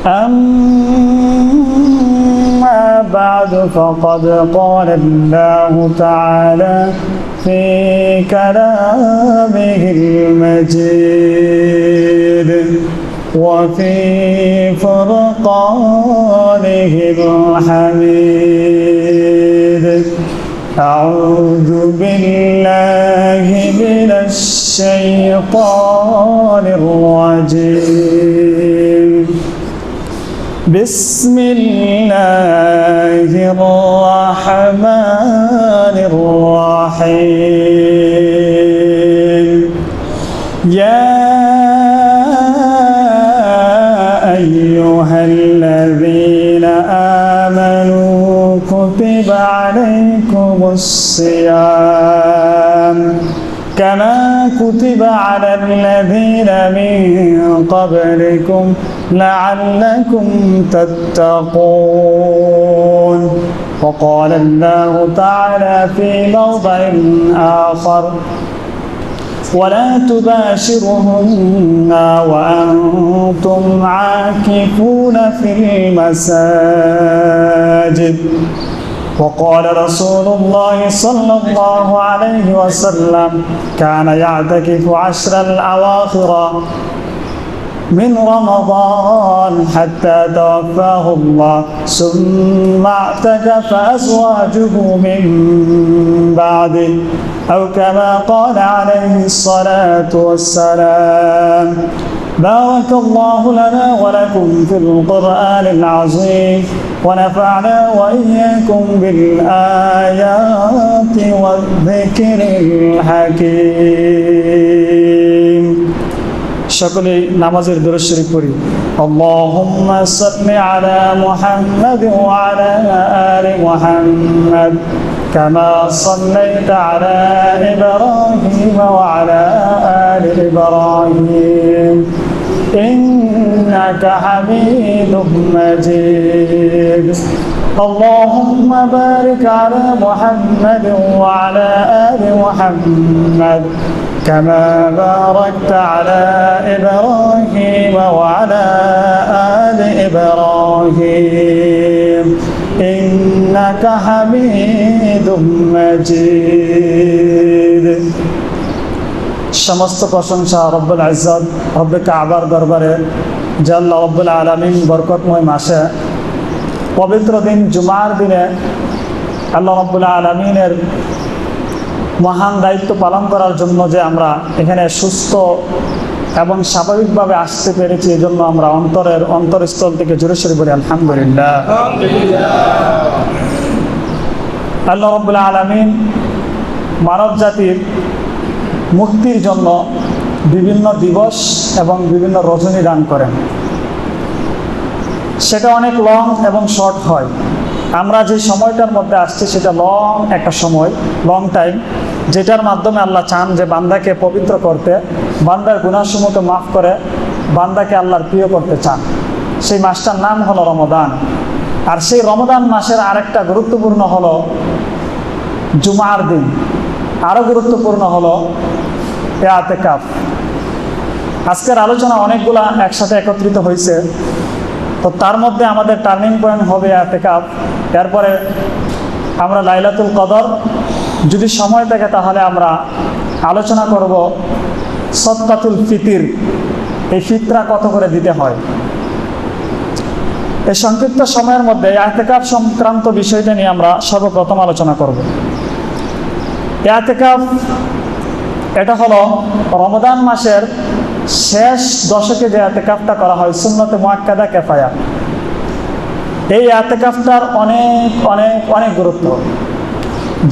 أما بعد فقد قال الله تعالى في كلامه المجيد وفي فرقانه الحميد أعوذ بالله من الشيطان الرجيم بسم الله الرحمن الرحيم يا أيها الذين آمنوا كتب عليكم الصيام كما كتب على الذين من قبلكم لعلكم تتقون وقال الله تعالى في موضع آخر ولا تباشرهن وأنتم عاكفون في المساجد وقال رسول الله صلى الله عليه وسلم كان يعتكف 10 الأواخر من رمضان حتى توفاه الله ثم اعتكف أزواجه من بعده أو كما قال عليه الصلاة والسلام بارك الله لنا ولكم في القرآن العظيم ونفعنا وإياكم بالآيات والذكر الحكيم সকলে নামাজের দরুদ শরীফ পড়ি আল্লাহুম্মা সাল্লি আলা মুহাম্মাদ ওয়া আলা আলি মুহাম্মাদ কামা সাল্লাইতা আলা ইব্রাহিম ওয়া আলা আলি ইব্রাহিম ইন্নাকা হামিদুম মাজিদ اللهم بارك على محمد وعلى آل محمد كما باركت على إبراهيم وعلى آل إبراهيم إنك حميد مجيد সমস্ত প্রশংসা রব্বুল ইজ্জত রব্বে কাবার দরবারে যে আল্লাহ রব্বুল আলামিন বরকতময় মাসে পবিত্র দিন জুমার দিনে আল্লাহ রব্বুল আলামিনের মহান দায়িত্ব পালন করার জন্য যে আমরা এখানে সুস্থ এবং স্বাভাবিকভাবে আসতে পেরেছি এই জন্য আমরা অন্তরস্থল থেকে জোরে সোরে বলি আলহামদুলিল্লাহ। আল্লাহ রাব্বুল আলামিন মানব জাতির মুক্তির জন্য বিভিন্ন দিবস এবং বিভিন্ন রজনী দান করেন। সেটা অনেক লং এবং শর্ট হয়। আমরা যে সময়টার মধ্যে আসছি সেটা লং একটা সময়, লং টাইম, যেটার মাধ্যমে আল্লাহ চান যে বান্দাকে পবিত্র করতে, বান্দার গুনাহসমূহকে মাফ করে বান্দাকে আল্লাহর প্রিয় করতে চান। সেই মাসটার নাম হলো রমাদান। আর সেই রমাদান মাসের আরেকটা গুরুত্বপূর্ণ হলো জুমার দিন, আরও গুরুত্বপূর্ণ হলো ইআতিকাফ। আজকের আলোচনা অনেকগুলা একসাথে একত্রিত হয়েছে, তো তার মধ্যে আমাদের টার্নিং পয়েন্ট হবে ইআতিকাফ। এরপরে আমরা লাইলাতুল কদর, যদি সময় থাকে তাহলে আমরা আলোচনা করব সদকাতুল ফিতির, এই ফিতরা কত করে দিতে হয়। এই সংক্ষিপ্ত সময়ের মধ্যে ইআতিকাফ সংক্রান্ত বিষয়টা নিয়ে আমরা সর্বপ্রথম আলোচনা করব। ইআতিকাফ এটা হলো রমাদান মাসের শেষ দশকে যে ইআতিকাফটা করা হয়, সুন্নতে মুআক্কাদা কিফায়া। এই ইআতিকাফটার অনেক অনেক অনেক গুরুত্ব।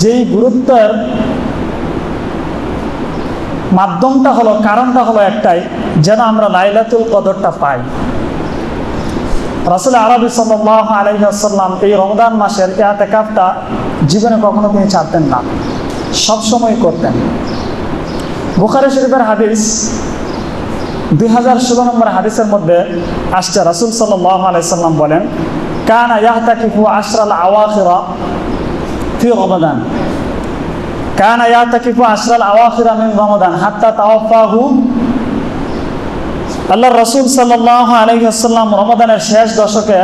যেই গুরুত্বের মাধ্যমটা হলো, কারণটা হলো একটাই, যেন আমরা লাইলাতুল কদরটা পাই। রাসূল আরবি সাল্লাল্লাহু আলাইহি ওয়াসাল্লাম এই রমাদান মাসের ইআতিকাফটা জীবনে কখনো তিনি ছাড়তেন না, সবসময় করতেন। বুখারী শরীফের হাদিস 2016 নম্বর হাদিসের মধ্যে আসছে, রাসূল সাল্লাল্লাহু আলাইহি ওয়াসাল্লাম বলেন, কানা ইয়াহতাকিফু আশরাল আওয়াখিরা ফি রমাদান, কানা ইয়াহতাকিফু আশরাল আওয়াখিরা মিন রমাদান হাত্তা তাওয়াফাহু আল্লাহ রসুল সাল্লাল্লাহু আলাইহি ওয়াসাল্লাম রমাদানের শেষ দশকে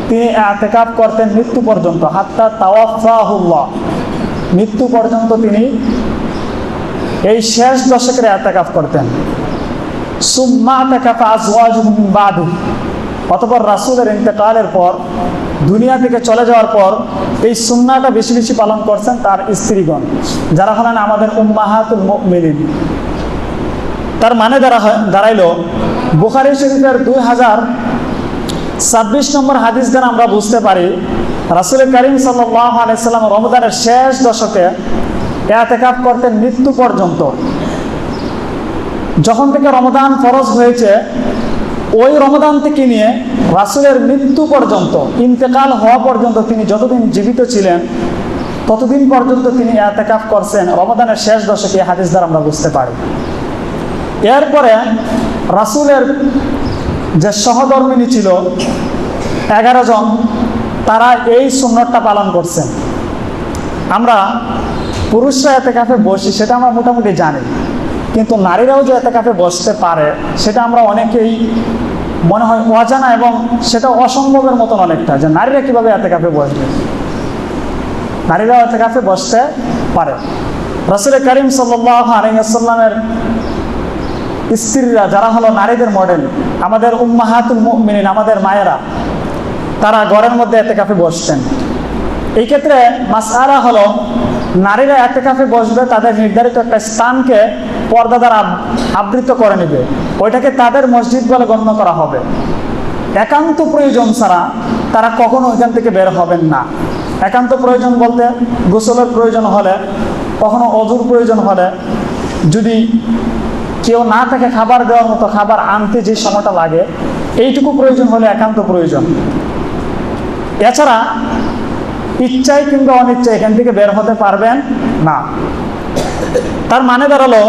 তিনি ইতিকাফ করতেন মৃত্যু পর্যন্ত, হাত্তা তাওয়াফাহুল্লাহ, মৃত্যু পর্যন্ত তিনি এই শেষ দশকের ইতিকাফ করতেন। সুম্মা ইতিকাফা আজওয়াজুহু মিন বাদি, অতঃপর রাসূলের ইন্তেকালের পর, দুনিয়া থেকে চলে যাওয়ার পর এই সুন্নাহটা বেশি বেশি পালন করছেন তার স্ত্রীগণ, যারা হলেন আমাদের উম্মাহাতুল মুমিনিন। তার মানে দাঁড়াইল বুখারী শরীফের 2026 নম্বর হাদিস দ্বারা আমরা বুঝতে পারি রাসূল করিম সাল্লাল্লাহু আলাইহি ওয়াসাল্লাম রমজানের শেষ দশকে ইতিকাফ করতেন মৃত্যু পর্যন্ত। যখন থেকে রমজান ফরজ হয়েছে ওই রমজান থেকে নিয়ে রাসূলের মৃত্যু পর্যন্ত, ইন্তেকাল হওয়া পর্যন্ত, তিনি যতদিন জীবিত ছিলেন ততদিন পর্যন্ত তিনি ইতিকাফ করছেন রমজানের শেষ দশকে। হাদিস দ্বারা আমরা বুঝতে পারি। এরপরে রাসূলের যে সহধর্মিনী ছিল 11 জন, তারা এই সুন্নতটা পালন করছেন। আমরা পুরুষরা ইতিকাফে বসি সেটা আমরা মোটামুটি জানি, কিন্তু নারীরাও যে ইতিকাফে বসতে পারে সেটা আমরা অনেকেই মনে হয় অজানা, এবং সেটা অসম্ভবের মতন অনেকটা, যে নারীরা কীভাবে ইতিকাফে বসবে। নারীরাও ইতিকাফে বসতে পারে। রাসূল করিম সাল্লাল্লাহু আলাইহি ওয়াসাল্লামের স্ত্রীরা, যারা হলো নারীদের মডেল, আমাদের উম্মাহাতুল মুমিনিন, আমাদের মায়েরা, তারা ঘরের মধ্যে ইতিকাফে বসতেন। এই ক্ষেত্রে মাসআলা হলো নারীরা ইতিকাফে বসবে তাদের নির্ধারিত একটা স্থানকে পর্দা দ্বারা আবৃত করে নেবে, ওইটাকে তাদের মসজিদ বলে গণ্য করা হবে। একান্ত প্রয়োজন ছাড়া তারা কখনো ওইখান থেকে বের হবেন না। একান্ত প্রয়োজন বলতে গোসলের প্রয়োজন হলে, কখনো অজুর প্রয়োজন হলে, যদি কেউ না থাকে খাবার দেওয়ার মতো, খাবার আনতে যে সময়টা লাগে, এইটুকু প্রয়োজন হলে একান্ত প্রয়োজন। এছাড়া ইচ্ছায় কিংবা অনিচ্ছায় এখান থেকে বের হতে পারবেন না। তার মানে দাঁড়ালো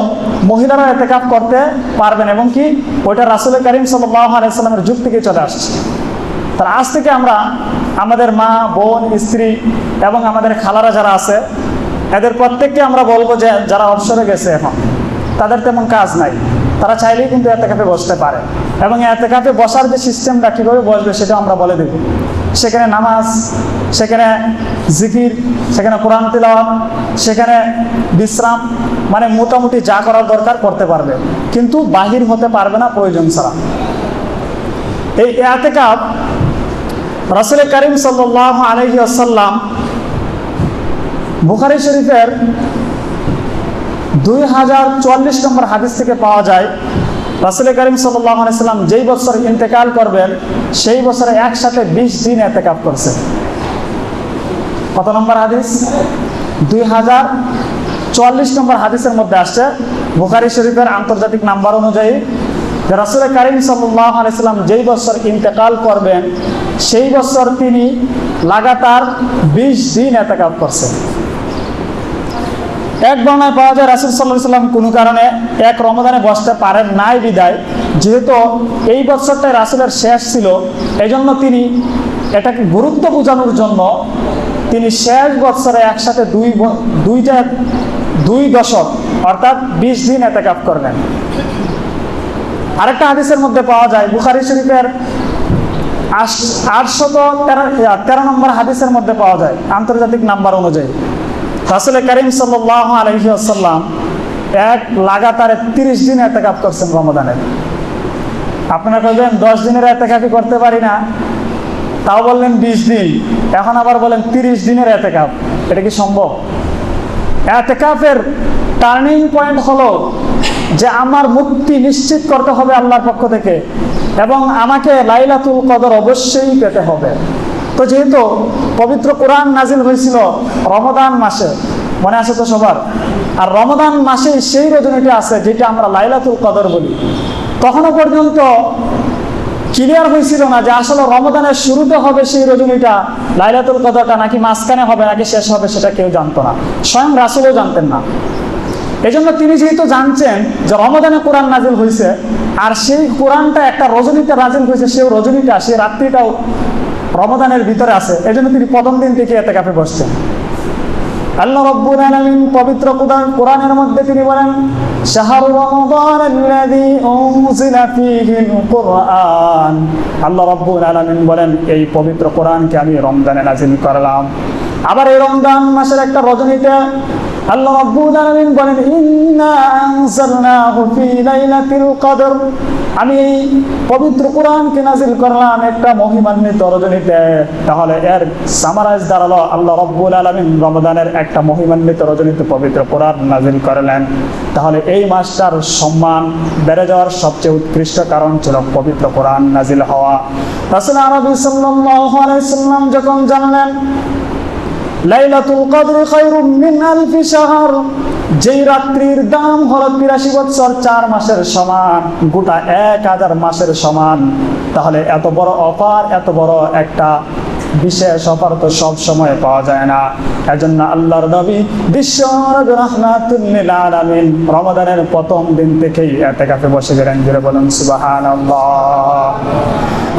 মহিলারা ইতিকাফ করতে পারবেন, এবং কি ওইটা রাসূল করিম সাল্লাল্লাহু আলাইহি ওয়াসাল্লামের যুগ থেকে চলে আসছে। তার আজ থেকে আমরা আমাদের মা, বোন, স্ত্রী এবং আমাদের খালারা যারা আছে, এদের প্রত্যেককে আমরা বলবো যে যারা অবসরে গেছে এখন, তাদের তেমন কাজ নাই, তারা চাইলেই কিন্তু ইতিকাফে বসতে পারে। এবং ইতিকাফে বসার যে সিস্টেমটা কীভাবে বসবে সেটা আমরা বলে দেব। সেখানে নামাজ, সেখানে জিকির, সেখানে কোরআন তিলাওয়াত, সেখানে বিশ্রাম, মানে মোটামুটি যা করার দরকার করতে পারবে, কিন্তু বাহির হতে পারবে না প্রয়োজন ছাড়া। এই ইতিকাফ রাসূল করিম সাল্লাল্লাহু আলাইহি ওয়াসাল্লাম বুখারী শরীফের 2044 নম্বর হাদিস থেকে পাওয়া যায়, রাসূল করিম সাল্লাল্লাহু আলাইহি ওয়াসাল্লাম যেই বছর ইন্তেকাল করবেন সেই বছরে একসাথে 20 দিন ইতিকাফ করছেন। কত নম্বর হাদিস? 2044 নম্বর হাদিসের মধ্যে আসছে বুখারী শরীফের আন্তর্জাতিক নাম্বার অনুযায়ী যে রাসূল করিম সাল্লাল্লাহু আলাইহি ওয়াসাল্লাম যেই বছর ইন্তেকাল করবেন সেই বছর তিনি লাগাতার 20 দিন ইতিকাফ করছেন। এক বর্ণনায় পাওয়া যায় রাসূল সাল্লাল্লাহু আলাইহি ওয়াসাল্লাম কোনো কারণে এক রমজানে বসতে পারেন নাই বিদায়, যেহেতু এই বছরটাই রাসূলের শেষ ছিল, এই জন্য তিনি এটাকে গুরুত্ব বোঝানোর জন্য তিনি শেষ বছরে একসাথে দুই দশক অর্থাৎ 20 দিন ইতিকাফ করবেন। আরেকটা হাদিসের মধ্যে পাওয়া যায় বুখারী শরীফের 813 নম্বর হাদিসের মধ্যে পাওয়া যায় আন্তর্জাতিক নাম্বার অনুযায়ী, রাসূল করিম সাল্লাল্লাহু আলাইহি ওয়াসাল্লাম এক লাগাতার 30 দিন ইতিকাফ করছেন রমজানের। আপনারা বলবেন 10 দিনের ইতিকাফই করতে পারি না, তাও বললেন 20 দিন, এখন আবার বলেন 30 দিনের ইতিকাফ, এটা কি সম্ভব? ইতিকাফের টার্নিং পয়েন্ট হলো যে আমার মুক্তি নিশ্চিত করতে হবে আল্লাহর পক্ষ থেকে, এবং আমাকে লাইলাতুল কদর অবশ্যই পেতে হবে। তো যেহেতু পবিত্র কোরআন নাজিল হয়েছিল রমজান মাসে, মনে আছে তো সবার, আর রমজান মাসে সেই রজনীটা আছে যেটা আমরা লাইলাতুল কদর বলি, তখনও পর্যন্ত ক্লিয়ার হয়েছিল না যে আসলে রমজানের শুরুতে হবে সেই রজনীটা, লাইলাতুল কদরটা নাকি মাঝখানে হবে নাকি শেষ হবে সেটা কেউ জানতো না, স্বয়ং রাসূলও জানতেন না। এই জন্য তিনি যেহেতু জানছেন যে রমজানে কোরআন নাজিল হয়েছে, আর সেই কোরআনটা একটা রজনীতে নাজিল হয়েছে, সেই রজনীটা, সেই রাত্রিটাও রমজানের ভিতরে আছে, এই জন্য তিনি প্রথম দিন থেকে ইতিকাফে বসছেন। আল্লাহ রাব্বুল আলামিন পবিত্র কোরআনের মধ্যে তিনি বলেন, শাহরু রমাদানাল্লাযী উনজিলা ফীহিল কুরআন। আল্লাহ রাব্বুল আলামিন বলেন, এই পবিত্র কোরআনকে আমি রমজানে নাযিল করলাম। আবার এই রমজান মাসের একটা রজনীতে আল্লাহ রাব্বুল আলামিন বলেন, ইন্না আনজালনাহু ফী লাইলাতিল কদর। আমি এই পবিত্র কোরআনকে নাযিল করলাম একটা মহিমান্বিত রজনীতে। তাহলে এর সামারাইজ দাঁড়ালো, আল্লাহ রাব্বুল আলামিন রমজানের একটা মহিমান্বিত রজনীতে পবিত্র কোরআন নাযিল করলেন। তাহলে এই মাসটার সম্মান বেড়ে যাওয়ার সবচেয়ে উৎকৃষ্ট কারণ ছিল পবিত্র কোরআন নাযিল হওয়া। রাসূল আরবি সাল্লাল্লাহু আলাইহি সাল্লাম যখন জানলেন লাইলাতুল কদর খায়রুম মিন আলফি শাহর, যেই রাত্রির দাম হলো ৮৩ বছর ৪ মাসের সমান, গোটা ১,০০০ মাসের সমান। তাহলে এত বড় অফার, এত বড় একটা বিশেষ অফার তো সব সময় পাওয়া যায় না। এজন্য আল্লাহর নবী বিশ্ব নবী রাহমাতুল লিল আলামিন রমাদানের প্রথম দিন থেকেই ইতিকাফে বসে গেলেন। জোরে বলুন সুবহানাল্লাহ।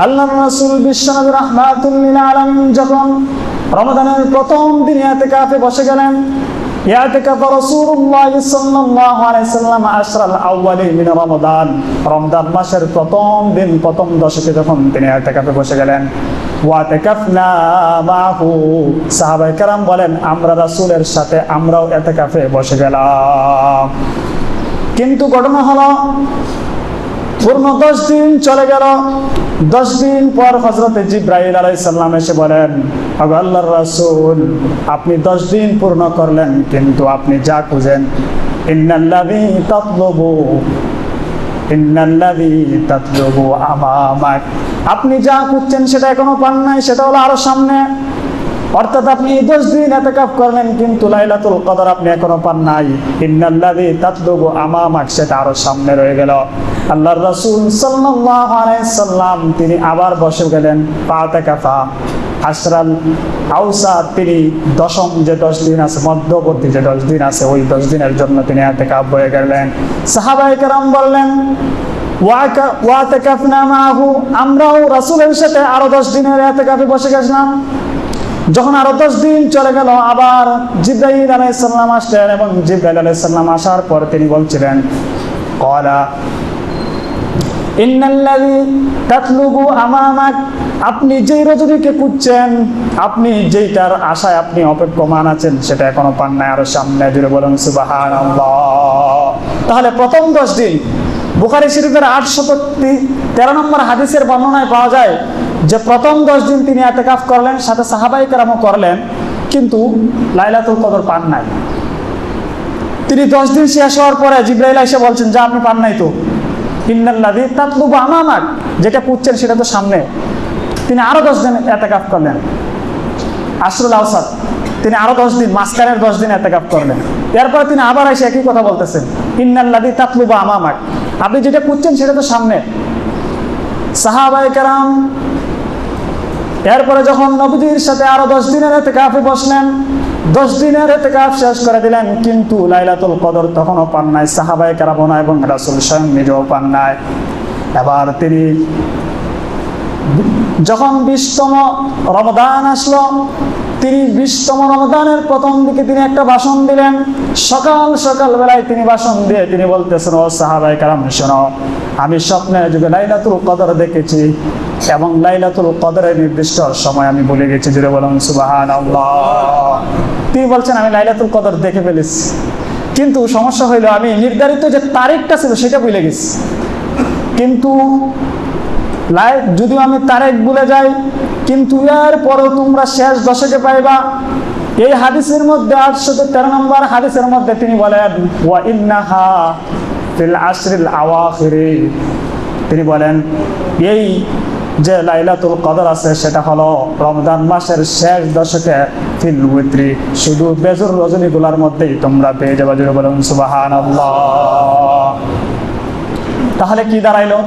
আল্লাহর রাসূল বিশ্ব নবী রাহমাতুল লিল আলামিন যখন রমাদানের প্রথম দিন ইতিকাফে বসে গেলেন, ইতিকাফ রাসূলুল্লাহ সাল্লাল্লাহু আলাইহি সাল্লাম আশরাল আউয়ালি মিন রমাদান, রমজান মাসের প্রথম দিন প্রথম দশকে যখন তিনি ইতিকাফে বসে গেলেন, ওয়াতিকাফনা মাহু, সাহাবায়ে কেরাম বলেন আমরা রাসূলের সাথে আমরাও ইতিকাফে বসে গেলাম। কিন্তু ঘটনা হলো পূর্ণ 10 দিন চলে গেল। 10 দিন পর হযরত জিবরাইল আলাইহিস সালাম এসে বলেন, ওগো আল্লাহর রাসূল, আপনি 10 দিন পূর্ণ করলেন, কিন্তু আপনি যা খুঁজেন, ইন্নাল্লাযী তাতলুবু আমামাক, আপনি যা খুঁজছেন সেটা এখনো পান নাই, সেটা হলো আরো সামনে। অর্থাৎ আপনি 10 দিন ইতিকাফ করলেন, কিন্তু লাইলাতুল কদর আপনি এখনো পান নাই। ইন্নাল্লাযী তাতলুবু আমামাক, সেটা আরো সামনে রয়ে গেল। আল্লাহর রাসূল সাল্লাল্লাহু আলাইহি সাল্লাম তিনি আবার বসে গেলেন ইতিকাফা আশরাল আওসাত, তিনি দশম যে 10 দিন আছে, মধ্যবর্তী যে 10 দিন আছে, ওই 10 দিনের জন্য তিনি ইতিকাফ হয়ে গেলেন। সাহাবায়ে কেরাম বললেন, ওয়াতিকাফনা মাহু, আমরাও রাসূলের সাথে আরো 10 দিনের ইতিকাফে বসে গেলাম। যখন আরো 10 দিন চলে গেল, আবার জিবরাইল আলাইহিস সালাম আসলেন, এবং জিবরাইল আলাইহিস সালাম আসার পর তিনি বলছিলেন, ক্বালা ইন্নাল্লাযী তাতলুবু আমামাক, আপনি যেই রজনীকে খুঁজছেন, আপনি যেইটার আশায় আপনি অপেক্ষমান আছেন, সেটা এখনো পান নাই, আরো সামনে। জুড়ে বলুন সুবহানাল্লাহ। তাহলে প্রথম 10 দিন বুখারী শরীফের 813 নম্বর হাদিসের বর্ণনায় পাওয়া যায় যে প্রথম 10 দিন তিনি ইতিকাফ করলেন, সাথে সাহাবায়ে কেরামও করলেন, কিন্তু লাইলাতুল কদর পান নাই। তিনি 10 দিন শেষ হওয়ার পরে জিবরাইল এসে বলছেন যে আপনি পান নাই তো, ইন্নাল্লাযী তাতলুবু আমামাক, যেটা খুঁজছেন সেটা তো সামনে। তিনি আরো 10 দিন ইতিকাফ করলেন আশরুল আওসাত, তিনি আরো 10 দিন, মাঝখানের 10 দিন ইতিকাফ করলেন। এরপরে তিনি আবার এসে একই কথা বলতেছেন, ইন্নাল্লাযী তাতলুবু আমামাক, আপনি যেটা খুঁজছেন সেটা তো সামনে। সাহাবায়ে কেরাম এরপরে যখন নবীজির সাথে আরো 10 দিনের ইতিকাফে বসলেন, 10 দিনের ইতিকাফ শেষ করে দিলেন, কিন্তু লাইলাতুল কদর তখনও পান নাই, সাহাবায়ে কেরাম না, এবং রাসূল স্বয়ং নিজেও পান নাই। এবার তিনি যখন 20তম রমজান আসলো, তিনি 20তম রমজানের প্রথম দিকে তিনি একটা ভাষণ দিলেন। সকাল বেলায় তিনি ভাষণ দিয়ে তিনি বলতেছেন, ও সাহাবায়ে কেরাম শোনো, আমি স্বপ্নে যুগে লাইলাতুল কদর দেখেছি, এবং লাইলাতুল কদরের নির্দিষ্ট সময় আমি ভুলে গেছি। জুড়ে বলুন সুবহানাল্লাহ। তিনি বলছেন আমি লাইলাতুল কদর দেখে ফেলেছি, কিন্তু সমস্যা হইলো আমি নির্ধারিত যে তারিখটা ছিল সেটা ভুলে গেছি। কিন্তু যদিও আমি তারিখ ভুলে যাই, কিন্তু এর পরেও তোমরা শেষ দশকে পাইবা। এই হাদিসের মধ্যে 813 নম্বর হাদিসের মধ্যে তিনি বলেন, ওয়া ইন্নাহা ফিল আশরিল আওয়াখিরি, তিনি বলেন এই যে লাইলাতুল কদর আছে সেটা হলো রমজান মাসের শেষ দশকে, ফিল উইত্রি, শুধু বেজর রজনীগুলোর মধ্যেই তোমরা পেয়ে যাবে। জোরে বলুন সুবহানাল্লাহ। তাহলে কি দাঁড়াইলো?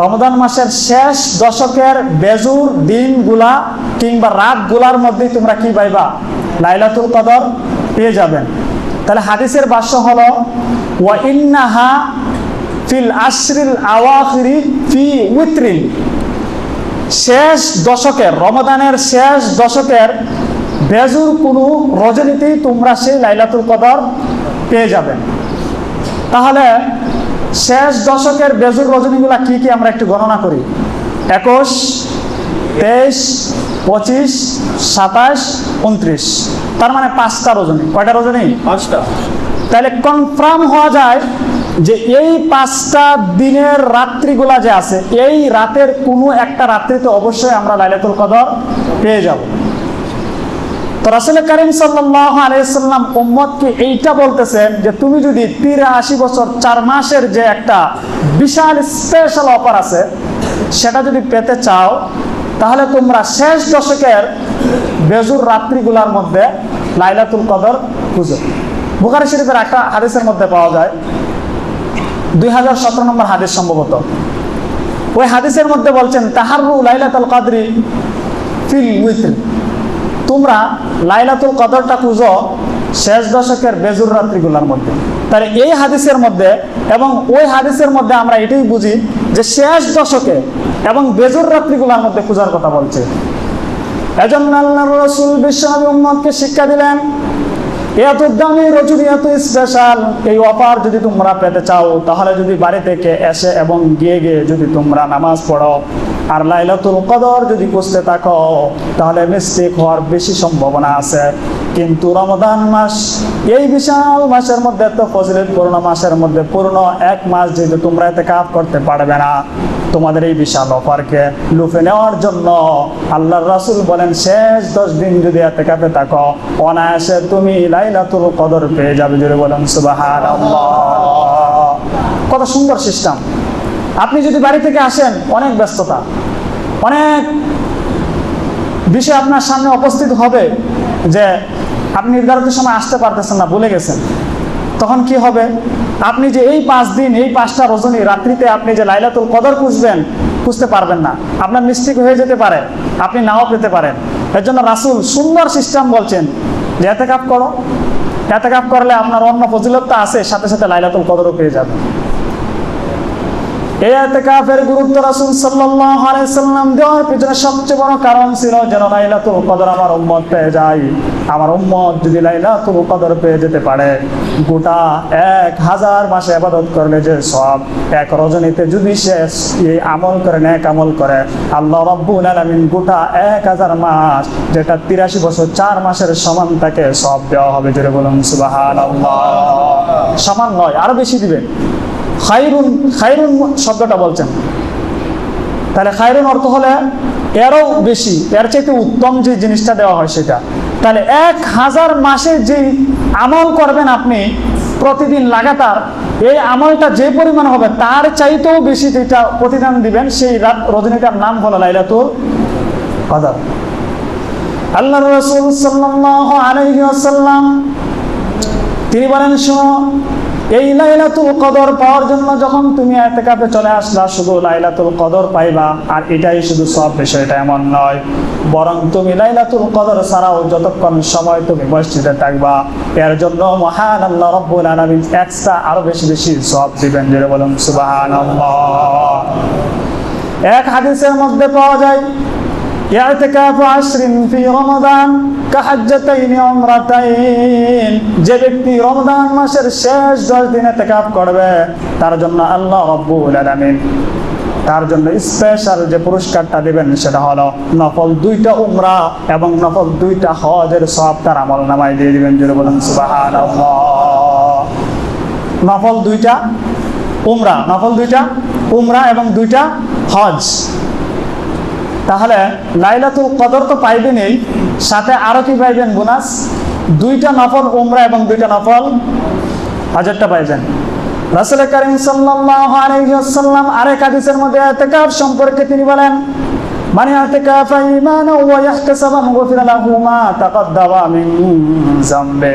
রমজান মাসের শেষ দশকের বেজুর দিনগুলা কিংবা রাতগুলার মধ্যেই তোমরা কি পাইবা? লাইলাতুল কদর পেয়ে যাবেন। তাহলে হাদিসের ভাষ্য হলো, ওয়া ইন্নাহা ফিল আশরিল আওয়াখিরি ফি উইত্রিন, শেষ দশকের, রমজানের শেষ দশকের বেজুর কোনো রজনীতেই তোমরা সেই লাইলাতুল কদর পেয়ে যাবে। তাহলে শেষ দশকের বেজুর রজনীগুলা কি কি আমরা একটু গণনা করি। 21, 23, 25, 27, 29, তার মানে 5টা রজনী। কয়টা রজনী? 5টা। তাহলে কনফার্ম হওয়া যায় যে এই 5টা দিনের রাত্রিগুলা যে আছে, এই রাতের কোনো একটা রাত্রিতে অবশ্যই আমরা লাইলাতুল কদর পেয়ে যাব। তো রাসূল কারীম সাল্লাল্লাহু আলাইহি সাল্লাম উম্মতকে এইটা বলতেছেন যে তুমি যদি 83 বছর 4 মাসের যে একটা বিশাল স্পেশাল অফার আছে সেটা যদি পেতে চাও, তাহলে তোমরা শেষ দশকের বেজুর রাত্রিগুলার মধ্যে লাইলাতুল কদর খুঁজো। বুখারী শরীফের একটা হাদিসের মধ্যে পাওয়া যায়, 2017 নম্বর হাদিস সম্ভবত। ওই হাদিসের মধ্যে বলছেন তাহাররু লাইলাতুল কদরি ফিল উইতর, তোমরা লাইলাতুল কদরটা খুঁজো শেষ দশকের বেজুর রাত্রিগুলোর মধ্যে। তাহলে এই হাদিসের মধ্যে এবং ওই হাদিসের মধ্যে আমরা এটাই বুঝি যে শেষ দশকে এবং বেজুর রাত্রিগুলোর মধ্যে খোঁজার কথা বলছে। এজন্য আল্লাহর রাসূল বিশ্বনবী উম্মতকে শিক্ষা দিলেন, এত দামি রজনী, এত স্পেশাল এই অফার যদি তোমরা পেতে চাও, তাহলে যদি বাড়ি থেকে এসে এবং গিয়ে গিয়ে যদি তোমরা নামাজ পড়ো আর লাইলাতুল কদর যদি খুঁজতে থাকো, তাহলে মিস্টেক হওয়ার বেশি সম্ভাবনা আছে। কিন্তু রমজান মাস, এই বিশাল মাসের মধ্যে, এত ফজিলতপূর্ণ মাসের মধ্যে পূর্ণ 1 মাস যেহেতু তোমরা ইতিকাফ করতে পারবে না, তোমাদের এই বিশাল অফারকে লুফে নেওয়ার জন্য আল্লাহর রাসূল বলেন শেষ 10 দিন যদি ইতিকাফে থাকো, অনায়াসে তুমি লাইলাতুল কদর পেয়ে যাবে। জোরে বলেন সুবহানাল্লাহ। কত সুন্দর সিস্টেম। আপনি যদি বাড়ি থেকে আসেন, অনেক ব্যস্ততা, অনেক বিষয় আপনার সামনে উপস্থিত হবে যে আপনি নির্ধারিত সময় আসতে পারতেছেন না, ভুলে গেছেন, তখন কি হবে? আপনি যে এই 5 দিন, এই 5টা রজনী রাত্রিতে আপনি যে লাইলাতুল কদর খুঁজতে পারবেন না, আপনার মিস্টেক হয়ে যেতে পারে, আপনি নাও পেতে পারেন। এর জন্য রাসূল সুন্দর সিস্টেম বলছেন যে ইতিকাফ করো, ইতিকাফ করলে আপনার অন্য ফজিলতটা আছে, সাথে সাথে লাইলাতুল কদরও পেয়ে যাবেন। এই ইতিকাফের গুরুত্ব রাসূল সাল্লাল্লাহু আলাইহি সাল্লাম দেওয়ার পিছনে সবচেয়ে বড় কারণ ছিল যেন লাইলাতুল কদর আমার উম্মত পেয়ে যায়। আমার উম্মত যদি লাইলাতুল কদর পেয়ে যেতে পারে, গোটা 1000 মাসে ইবাদত করলে যে সওয়াব, 1 রজনীতে যদি সে এই আমল করে, নেক আমল করে, আল্লাহ রাব্বুল আলামিন গোটা 1000 মাস, যেটা 83 বছর 4 মাসের সমান তাকে সওয়াব দেওয়া হবে। জোরে বলুন সুবহানাল্লাহ। সমান নয়, আরো বেশি দিবে। খায়রুন, খায়রুন শব্দটা বলছেন, তাহলে খায়রুন অর্থ হলে এরও বেশি, এর চাইতে উত্তম যে জিনিসটা দেওয়া হয় সেটা। তাহলে 1000 মাসে যে আমল করবেন আপনি প্রতিদিন লাগাতার, এই আমলটা যে পরিমাণ হবে তার চাইতেও বেশি যেটা প্রতিদান দিবেন, সেই রাত রজনীটার নাম হলো লাইলাতুল কদর। আল্লাহর রাসূল সাল্লাল্লাহু আলাইহি ওয়াসাল্লাম তিনি বলেন, শোনো, এই লাইলাতুল কদর পাওয়ার জন্য যখন তুমি ইতিকাফে চলে আসলা, শুধু লাইলাতুল কদর পাইবা আর এটাই শুধু সব বিষয়টা এমন নয়, বরং তুমি লাইলাতুল কদর ছাড়াও যতক্ষণ সময় তুমি মসজিদে থাকবা, এর জন্য মহান আল্লাহ রাব্বুল আলামিন এক্সট্রা আরো বেশি বেশি সওয়াব দিবেন। জোরে বলুন সুবহানাল্লাহ। এক হাদিসের মধ্যে পাওয়া যায়, ইতিকাফু 10 ফি রমাদান কাহাজ্জাতাইনি উমরাতাইন, যে ব্যক্তি রমজান মাসের শেষ 10 দিন ইতিকাফ করবে, তার জন্য আল্লাহ রাব্বুল আলামিন তার জন্য স্পেশাল যে পুরস্কারটা দিবেন সেটা হলো নফল 2টা উমরা এবং নফল 2টা হজের সওয়াব তার আমলনামায় দিয়ে দিবেন। জোরে বলুন সুবহানাল্লাহ। নফল 2টা উমরা, নফল 2টা উমরা এবং 2টা হজ। তাহলে লাইলাতুল কদর তো পাইবেনই, সাথে আরো কি পাইবেন? বোনাস 2টা নফল উমরা এবং 2টা নফল হজটা পাইবেন। রাসূল কারীম সাল্লাল্লাহু আলাইহি ওয়াসাল্লাম আরেক হাদিসের মধ্যে ইতিকাফ সম্পর্কে তিনি বলেন, মান ইতিকাফা ঈমানান ওয়া ইহতিসাবান গুফিরা লাহু মা তাকাদ্দামা মিন যামবি।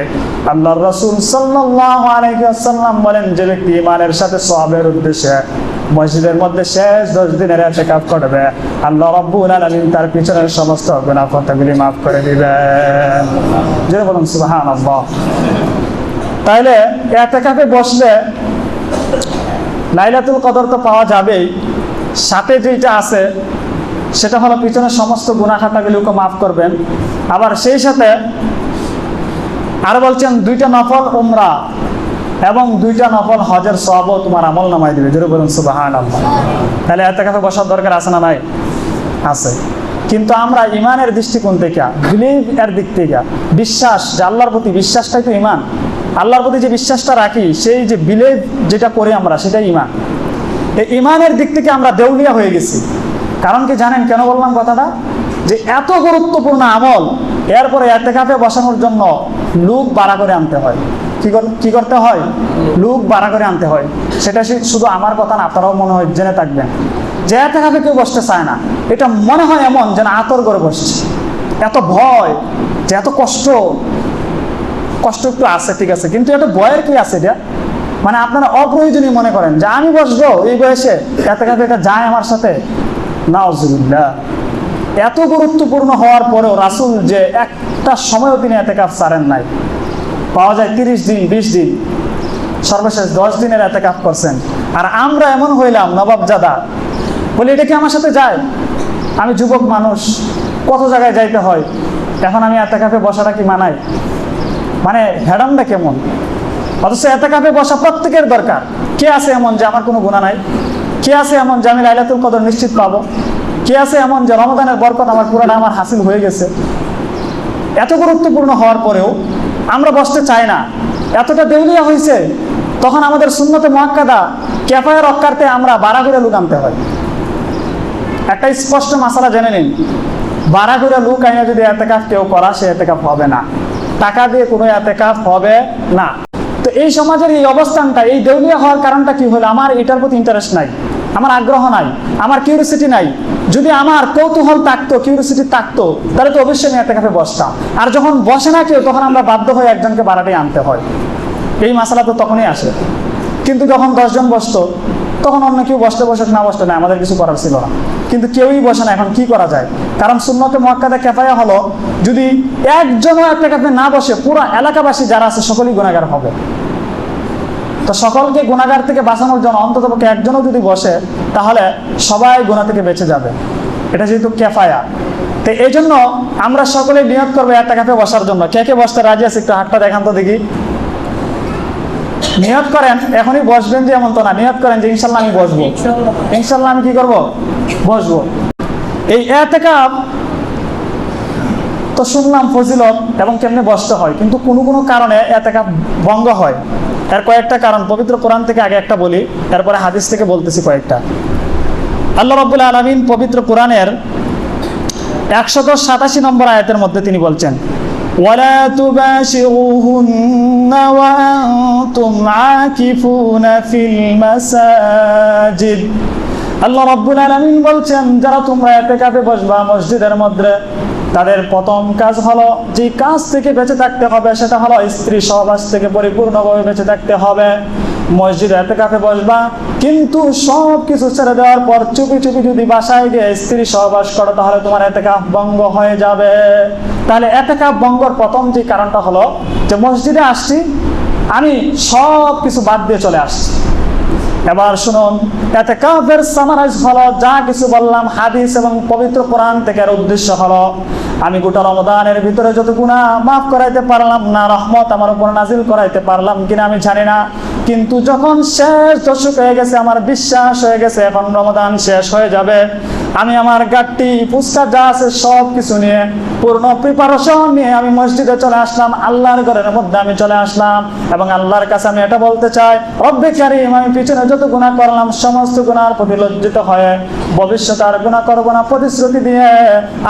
আল্লাহর রাসূল সাল্লাল্লাহু আলাইহি ওয়াসাল্লাম বলেন, যে ব্যক্তি ঈমানের সাথে সওয়াবের উদ্দেশ্যে মসজিদের মধ্যে শেষ 10 দিনের ইতিকাফ করবে, আল্লাহ রাব্বুল আলামিন তার পিছনের সমস্ত গুনাহ খাতাগুলি মাফ করে দিবেন। জোরে বলুন সুবহানাল্লাহ। তাইলে ইতিকাফে বসলে লাইলাতুল কদর তো পাওয়া যাবেই, সাথে যেটা আছে সেটা হলো পিছনের সমস্ত গুনাহ খাতাগুলোকে মাফ করবেন। আবার সেই সাথে আরো বলছেন 2টা নফল উমরা এবং 2টা নফল হজের সওয়াবও তোমার আমল নামায় দিবে। জোরে বলুন সুবহানাল্লাহ। তাহলে ইতিকাফে বসার দরকার আছে না নাই? আছে। কিন্তু আমরা ইমানের দৃষ্টিকোণ থেকে, বিলিভ এর দিক থেকে, বিশ্বাস, যে আল্লাহর প্রতি বিশ্বাসটাই তো ইমান। আল্লাহর প্রতি যে বিশ্বাসটা রাখি, সেই যে বিলিভ যেটা করি আমরা, সেটাই ইমান। এই ইমানের দিক থেকে আমরা দেউলিয়া হয়ে গেছি। কারণ কি জানেন কেন বললাম কথাটা? যে এত গুরুত্বপূর্ণ আমল, এরপরে ইতিকাফে বসানোর জন্য লোক ভাড়া করে আনতে হয়। কি করতে হয়? লোক ভাড়া করে আনতে হয়। সেটা শুধু আমার কথা না, আপনারাও মনে হয় জেনে থাকবেন যে ইতিকাফে কেউ বসতে চায় না। এটা মনে হয় এমন যেন আতর করে বসছে। এত ভয়, যে এত কষ্ট একটু আছে, ঠিক আছে, কিন্তু এত ভয়ের কি আছে? এটা মানে আপনারা অপ্রয়োজনীয় মনে করেন যে আমি বসবো এই বয়সে, ইতিকাফে এটা যায় আমার সাথে? নাউজুবিল্লাহ। এত গুরুত্বপূর্ণ হওয়ার পরেও রাসূল যে একটা সময়ও তিনি ইতিকাফ ছাড়েন নাই। পাওয়া যায় 30 দিন, 20 দিন, সর্বশেষ 10 দিনের ইতিকাফ করছেন। আর আমরা এমন হইলাম নবাবজাদা, বলি এটা কি আমার সাথে যায়? আমি যুবক মানুষ, কত জায়গায় যাইতে হয়, এখন আমি ইতিকাফে বসাটা কি মানাই? মানে হেডামটা কেমন? অথচ ইতিকাফে বসা প্রত্যেকের দরকার। কে আছে এমন যে আমার কোনো গুনাহ নাই? কে আছে এমন যে আমি লাইলাতুল কদর নিশ্চিত পাবো? কে আছে এমন যে রমাদানের বরকত আমার পুরোটা আমার হাসিল হয়ে গেছে? এত গুরুত্বপূর্ণ হওয়ার পরেও আমরা বসতে চাই না, এতটা দেউলিয়া হয়েছে। তখন আমাদের সুন্নতে মুআক্কাদা কিফায়া রক্ষার্থে আমরা বাড়া করে লোক আনতে হয়। একটা স্পষ্ট মাসালা জেনে নিন, বাড়া করে লোক আইনা যদি ইতিকাফ কেউ করা, সে ইতিকাফ হবে না। টাকা দিয়ে কোনো ইতিকাফ হবে না। তো এই সমাজের এই অবস্থানটা, এই দেউলিয়া হওয়ার কারণটা কি হলো? আমার এটার প্রতি ইন্টারেস্ট নাই, আমার আগ্রহ নাই, আমার কিউরিওসিটি নাই। যদি আমার কৌতূহল থাকতো, কিউরিওসিটি থাকতো, তাহলে তো অবশ্যই আমি ইতিকাফে বসতাম। আর যখন বসে না কেউ, তখন আমরা বাধ্য হয়ে একজনকে বাড়াতে আনতে হয়। এই মাসালা তো তখনই আসে। কিন্তু যখন 10 জন বসতো, তখন অন্য কেউ বসতে বসে না বসতে না, আমাদের কিছু করার ছিল না। কিন্তু কেউই বসে না, এখন কি করা যায়? কারণ সুন্নতে মুআক্কাদা কিফায়া হলো, যদি একজনও ইতিকাফে না বসে, পুরো এলাকাবাসী যারা আছে সকলেই গুনাহগার হবে। তো সকলকে গুনাহগার থেকে বাঁচানোর জন্য অন্ততপক্ষে একজনও যদি বসে, তাহলে সবাই গুনাহ থেকে বেঁচে যাবে। এটা যেহেতু কিফায়া, তো এই জন্য আমরা সকলে নিয়ত করবো ইতিকাফে বসার জন্য। কে কে বসতে রাজি আছে? একটু হাতটা দেখান তো দেখি। নিয়ত করেন, এখনই বসবেন যে এমন তো না। নিয়ত করেন যে ইনশাল্লাহ আমি বসবো, ইনশাল্লাহ আমি কি করব? বসবো। এই ইতিকাফ তো শুনলাম ফজিলত এবং কেমনে বসতে হয়, কিন্তু কোনো কোনো কারণে ইতিকাফ ভঙ্গ হয়। এর কয়েকটা কারণ পবিত্র কোরআন থেকে আগে একটা বলি, এরপরে হাদিস থেকে বলতেছি কয়েকটা। আল্লাহ রাব্বুল আলামিন পবিত্র কোরআনের 187 নম্বর আয়াতের মধ্যে তিনি বলছেন, ওয়ালা তুবাশিরুহুন্না ওয়া আনতুম আকিফুনা ফিল মাসাজিদ। আল্লাহ রাব্বুল আলামিন বলছেন, যারা তোমরা ইতিকাফে বসবা মসজিদের মধ্যে, তাদের প্রথম কাজ হলো, যে কাজ থেকে বেঁচে থাকতে হবে সেটা হলো স্ত্রী সহবাস থেকে পরিপূর্ণভাবে বেঁচে থাকতে হবে। মসজিদে ইতিকাফে বসবা, কিন্তু সব কিছু ছেড়ে দেওয়ার পর চুপি চুপি যদি বাসায় গিয়ে স্ত্রী সহবাস করো, তাহলে তোমার ইতিকাফ ভঙ্গ হয়ে যাবে। তাহলে ইতিকাফ ভঙ্গর প্রথম যে কারণটা হলো যে মসজিদে আসছি, আমি সব কিছু বাদ দিয়ে চলে আসছি। এবার শুনুন, ইতিকাফের সামারাইজ হলো, যা কিছু বললাম হাদিস এবং পবিত্র কোরআন থেকে, এর উদ্দেশ্য হলো আমি গোটা রমজানের ভিতরে যত গুনাহ মাফ করাইতে পারলাম না, রহমত আমার উপর নাজিল করাইতে পারলাম কিনা আমি জানি না, কিন্তু যখন শেষ দশক হয়ে গেছে, আমার বিশ্বাস হয়ে গেছে এখন রমজান শেষ হয়ে যাবে, আমি আমার গাড়ি ফুসকা যা আছে সব কিছু নিয়ে, পূর্ণ প্রিপারেশন নিয়ে আমি মসজিদে চলে আসলাম, আল্লাহর ঘরের মধ্যে আমি চলে আসলাম। এবং আল্লাহর কাছে আমি এটা বলতে চাই, রব্বে কারীম, আমি পিছনে যত গুনাহ করলাম সমস্ত গুনাহর প্রতি লজ্জিত হয়ে ভবিষ্যতে আর গুনাহ করব না প্রতিশ্রুতি দিয়ে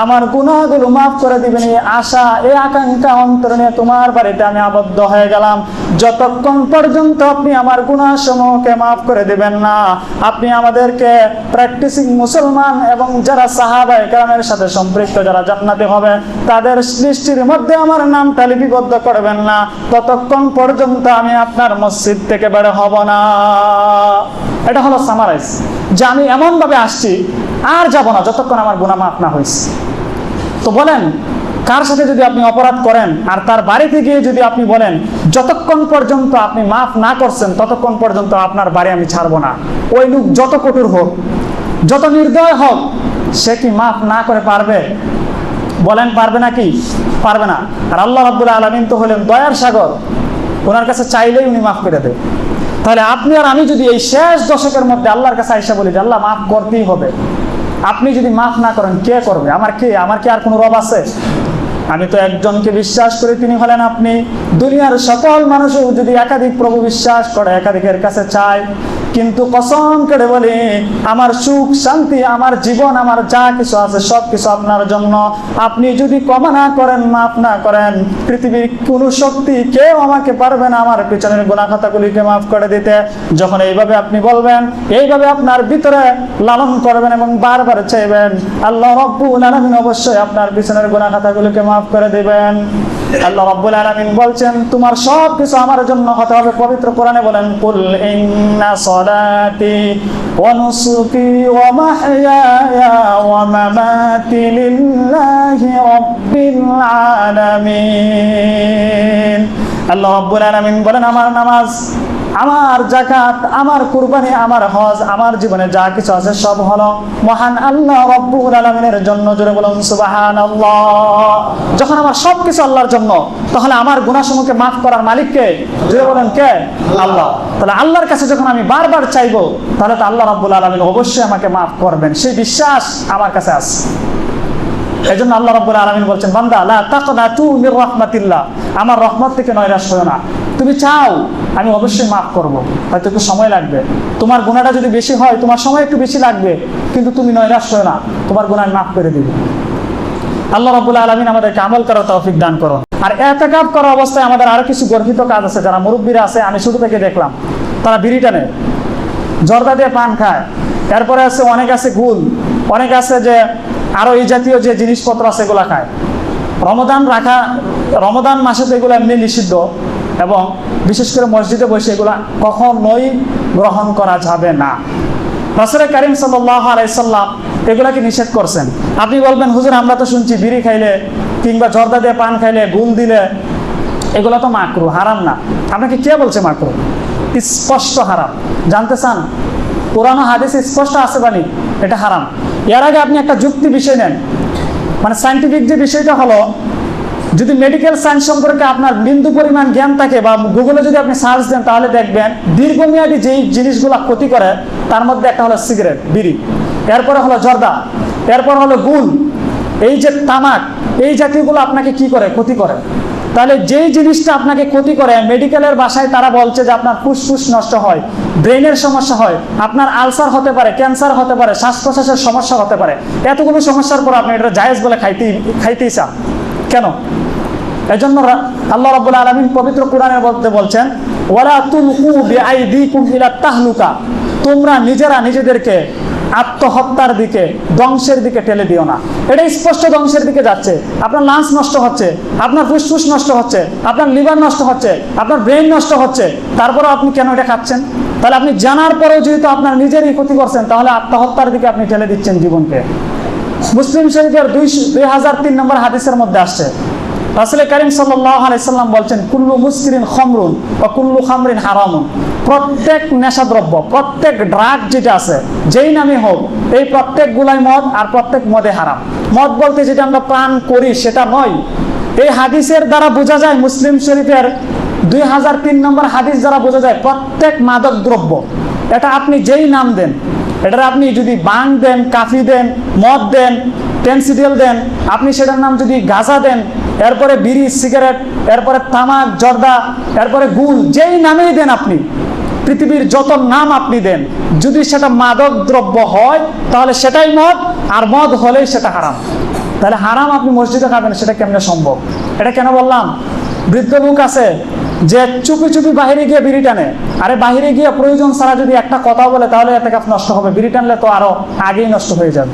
আমার গুনাহগুলো মাফ করে দিবেন এই আশা, এই আকাঙ্ক্ষা অন্তরে নিয়ে তোমার বাড়িতে আমি আবদ্ধ হয়ে গেলাম। যতক্ষণ পর্যন্ত আপনি আমার গুনাহ সমূহকে মাফ করে দিবেন না, আপনি আমাদেরকে প্র্যাকটিসিং মুসলমান এবং যারা সাহাবায়ে কেরামের সাথে সম্পৃক্ত, যারা জান্নাতে হবে, তাদের লিস্টের মধ্যে আমার নামটা লিপিবদ্ধ করবেন না, ততক্ষণ পর্যন্ত আমি আপনার মসজিদ থেকে বের হব না। এটা হলো সামারাইজ, যে আমি এমন ভাবে আসছি আর যাব না যতক্ষণ আমার গুনাহ মাফ না হয়েছে। তো বলেন, কার সাথে যদি আপনি অপরাধ করেন আর তার বাড়িতে গিয়ে যদি আপনি বলেন যতক্ষণ পর্যন্ত আপনি মাফ না করছেন ততক্ষণ পর্যন্ত আপনার বাড়ি আমি ছাড়বো না, ওই লোক যত কঠোর হোক, যত নির্দয় হোক, সে কি মাফ না করে পারবে? বলেন পারবে নাকি? পারবে না। আর আল্লাহ রাব্বুল আলামিন তো হলেন দয়ার সাগর, ওনার কাছে চাইলেই উনি মাফ করে দেন। তাহলে আপনি আর আমি যদি এই শেষ দশকের মধ্যে আল্লাহর কাছে আইসা বলি যে আল্লাহ মাফ করতেই হবে, আপনি যদি মাফ না করেন কে করবে? আমার কি আর কোনো রব আছে? আমি তো একজনকে বিশ্বাস করি, তিনি হলেন আপনি। দুনিয়ার সকল মানুষও যদি একাধিক প্রভু বিশ্বাস করে, একাধিকের কাছে চায়, কিন্তু কসম করে বলি আমার সুখ শান্তি, আমার জীবন, আমার যা কিছু আছে সব কিছু আপনার জন্য। আপনি যদি ক্ষমা না করেন, মাফ না করেন, পৃথিবীর কোনো শক্তি কেউ আমাকে পারবে না আমার পিছনের গুনাহ খাতাগুলিকে মাফ করে দিতে। যখন এইভাবে আপনি বলবেন, এইভাবে আপনার ভিতরে লালন করবেন এবং বারবার চাইবেন, আল্লাহ রাব্বুল আলামিন অবশ্যই আপনার পিছনের গুনাহ খাতাগুলিকে মাফ করে দিবেন। আল্লাহ রাব্বুল আলামিন বলছেন তোমার সব কিছু আমার জন্য হতে হবে। পবিত্র কোরআনে বলেন, কুল ইন্না সলাতি ওয়া নুসুকি ওয়া মাহইয়ায়া ওয়া মামাতি লিল্লাহি রাব্বিল আলামিন। আল্লাহ রাব্বুল আলামিন বলেন আমার নামাজ, আমার যাকাত, আমার কুরবানি, আমার হজ, আমার জীবনে যা কিছু আছে সব হলো মহান আল্লাহ রাব্বুল আলামিনের জন্য। জোরে বলুন সুবহানাল্লাহ। যখন আমার সব কিছু আল্লাহর জন্য, তাহলে আমার গুনাহসমূহকে মাফ করার মালিক কে? জোরে বলেন কে? আল্লাহ। তাহলে আল্লাহর কাছে যখন আমি বারবার চাইবো, তাহলে তো আল্লাহ রাব্বুল আলামিন অবশ্যই আমাকে মাফ করবেন, সেই বিশ্বাস আমার কাছে আছে। এজন্য আল্লাহ রাব্বুল আলামিন বলছেন, বান্দা লা তাকনাতু মির রাহমাতিল্লাহ, আমার রহমত থেকে নৈরাশ হয়ো না। তুমি চাও আমি অবশ্যই মাফ করব, হয়তো একটু সময় লাগবে। তোমার গুনাহটা যদি বেশি হয়, তোমার সময় একটু বেশি লাগবে, কিন্তু তুমি নৈরাশ হয়ো না, তোমার গুনাহ আমি মাফ করে দিব। আল্লাহ রাব্বুল আলামিন আমাদেরকে আমল করার তৌফিক দান করুন। আর ইতিকাফ করা অবস্থায় আমাদের আরো কিছু গর্হিত কাজ আছে। যারা মুরব্বীরা আছে, আমি শুরু থেকে দেখলাম, তারা বিড়ি টানে, জর্দা দিয়ে পান খায়, এরপরে আছে অনেক আছে গুল, অনেক আছে যে আরো এই জাতীয় যে জিনিসপত্র আছে এগুলা খায়। রমজান মাসে তো এগুলো এমনি নিষিদ্ধ, এবং বিশেষ করে মসজিদে বসে এগুলা কখনোই গ্রহণ করা যাবে না। রাসূল কারীম সাল্লাল্লাহু আলাইহি সাল্লাম এগুলাকে নিষেধ করছেন। আপনি বলবেন, হুজুর আমরা তো শুনছি বিড়ি খাইলে কিংবা জর্দা দিয়ে পান খাইলে, গুল দিলে এগুলো তো মাকরুহ, হারাম না। আপনাকে কে বলছে মাকরুহ? স্পষ্ট হারাম। জানতে চান? কোরআন হাদিসে স্পষ্ট আছে বানি এটা হারাম। এর আগে আপনি একটা যুক্তি বিষয় নেন, মানে সায়েন্টিফিক যে বিষয়টা হলো, যদি মেডিকেল সায়েন্স সম্পর্কে আপনার বিন্দু পরিমাণ জ্ঞান থাকে, বা গুগলে যদি আপনি সার্চ দেন, তাহলে দেখবেন দীর্ঘমেয়াদী যেই জিনিসগুলো ক্ষতি করে তার মধ্যে একটা হলো সিগারেট, বিড়ি, এরপরে হলো জর্দা, এরপর হলো গুল, এই যে তামাক, এই জাতীয়গুলো আপনাকে কি করে? ক্ষতি করে। তাহলে যেই জিনিসটা আপনাকে ক্ষতি করে, মেডিকেলের ভাষায় তারা বলছে যে আপনার ফুসফুস নষ্ট হয়, ব্রেনের সমস্যা হয়, আপনার আলসার হতে পারে, ক্যান্সার হতে পারে, শ্বাস প্রশ্বাসের সমস্যা হতে পারে। এতগুলো সমস্যার পর আপনি এটা জায়েজ বলে খাইতেই চান কেন? এজন্য আল্লাহ রাব্বুল আলামিন পবিত্র কোরআনের মধ্যে বলছেন, ওয়ালা তুলকু বিআইদিকুম ইলা তাহলুকা, তোমরা নিজেরা নিজেদেরকে আত্মহত্যার দিকে, ধ্বংসের দিকে ঠেলে দিও না। এটা স্পষ্ট ধ্বংসের দিকে যাচ্ছে। আপনার লাংস নষ্ট হচ্ছে, আপনার ফুসফুস নষ্ট হচ্ছে, আপনার লিভার নষ্ট হচ্ছে, আপনার ব্রেন নষ্ট হচ্ছে, তারপরেও আপনি কেন এটা খাচ্ছেন? তাহলে আপনি জানার পরেও যেহেতু আপনার নিজেরই ক্ষতি করছেন, তাহলে আত্মহত্যার দিকে আপনি ঠেলে দিচ্ছেন জীবনকে। মুসলিম শরীফের 2003 নম্বর হাদিসের মধ্যে আসছে, রাসূল কারীম সাল্লাল্লাহু আলাইহি সাল্লাম বলছেন, কুল্লু মুসকিরিন খামরুন ওয়া কুল্লু খামরিন হারামুন, প্রত্যেক নেশাদ্রব্য, প্রত্যেক ড্রাগ যেটা আছে যেই নামে হোক, এই প্রত্যেকগুলাই মদ, আর প্রত্যেক মদে হারাম। মদ বলতে যেটা আমরা পান করি সেটা নয়। এই হাদিসের দ্বারা বোঝা যায়, মুসলিম শরীফের 2003 নম্বর হাদিস দ্বারা বোঝা যায়, প্রত্যেক মাদক দ্রব্য, এটা আপনি যেই নাম দেন, এটার আপনি যদি বাং দেন, কাফি দেন, মদ দেন, পেনসিডিল দেন, আপনি সেটার নাম যদি গাঁজা দেন, এরপরে বিড়ি, সিগারেট, এরপরে তামাক, জর্দা, এরপরে গুল, যেই নামেই দেন আপনি, পৃথিবীর যত নাম আপনি দেন, যদি সেটা মাদক দ্রব্য হয় তাহলে সেটাই মদ, আর মদ হলেই সেটা হারাম। তাহলে হারাম আপনি মসজিদে খাবেন, সেটা কেমনে সম্ভব? এটা কেন বললাম? বৃদ্ধ লোক আছে যে চুপি চুপি বাহিরে গিয়ে বিড়ি টানে। আরে বাহিরে গিয়ে প্রয়োজন ছাড়া যদি একটা কথা বলে, তাহলে ইতিকাফ নষ্ট হবে। বিড়ি টানলে তো আরো আগেই নষ্ট হয়ে যাবে।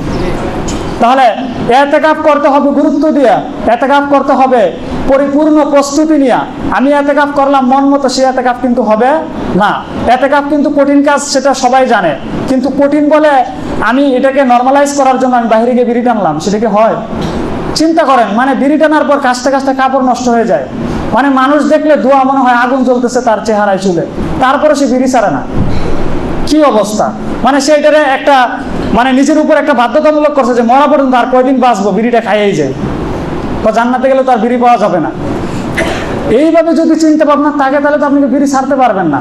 তাহলে ইতিকাফ করতে হবে গুরুত্ব দিয়ে, ইতিকাফ করতে হবে পরিপূর্ণ প্রস্তুতি নিয়ে। আমি ইতিকাফ করলাম মন মতো, সে ইতিকাফ কিন্তু হবে না। ইতিকাফ কিন্তু কঠিন কাজ, সেটা সবাই জানে, কিন্তু কঠিন বলে আমি এটাকে নরমালাইজ করার জন্য আমি বাইরে গিয়ে বিড়ি টানলাম, সেটা কি হয়? চিন্তা করেন, মানে বিড়ি টানার পর কাছতে কাছতে কাপড় নষ্ট হয়ে যায়, মানে মানুষ দেখলে ধোয়া মনে হয় আগুন জ্বলতেছে তার চেহারায় চুলে, তারপরে সে বিড়ি ছাড়ে না। কি অবস্থা, মানে সে এটারে একটা মানে নিজের উপর একটা বাধ্যতামূলক করছে যে মরা পর্যন্ত আর কয়দিন বাঁচবো, বিড়িটা খাইয়েই যায়, তো জান্নাতে গেলে তো আর বিড়ি পাওয়া যাবে না। এইভাবে যদি চিন্তা ভাবনা থাকে তাহলে তো আপনি বিড়ি ছাড়তে পারবেন না।